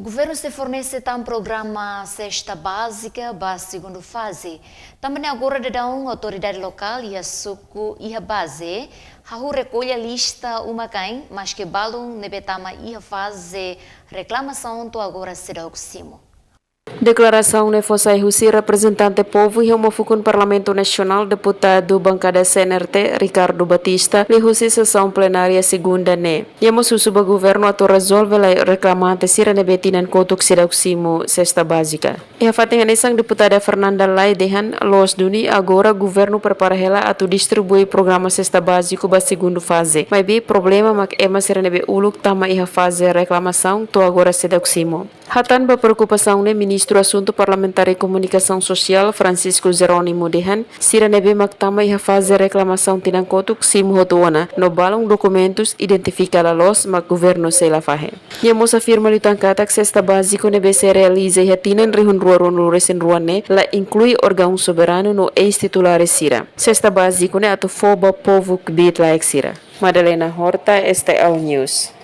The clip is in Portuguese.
Governo se fornece tam programa cesta básica para a segunda fase. Também agora de dar uma autoridade local e a suco e a base, a recolhe a lista uma quem, mas que balão nebetama e a fase reclamação to agora será o cimo. Declaração ne Fosai Husi, representante povo e homofukun Parlamento Nacional, deputado bancada CNRT, Ricardo Batista, li Husi sessão plenária segunda ne. Yamo susuba governo ato resolve la reclamante sira ne betinan kotuk sira uksimo cesta básica. E a fatingan isang deputada Fernanda Lai dehan los duni agora governo prepara hela ato distribui programa cesta básico ba segundo fase. Mas bi problema mak ema sira ne be uluk tama iha fase reclamação to agora sira uksimo. Hatan ba preocupação ne Ministro Assunto Parlamentar e Comunicação Social Francisco Jerônimo Dehan, sira nebe maktama iha fase reclamação tinang kotuk sim hotuana, no balong documentos identifica la los mak governo se la fahe. Yamos afirma litan katak cesta básico nebe se realiza iha tinan rihun ruaron luresen ruane, la inclui órgão soberano no ex-titulares sira. Cesta básico ne ato foba povo kbit laik sira. Madalena Horta, STL News.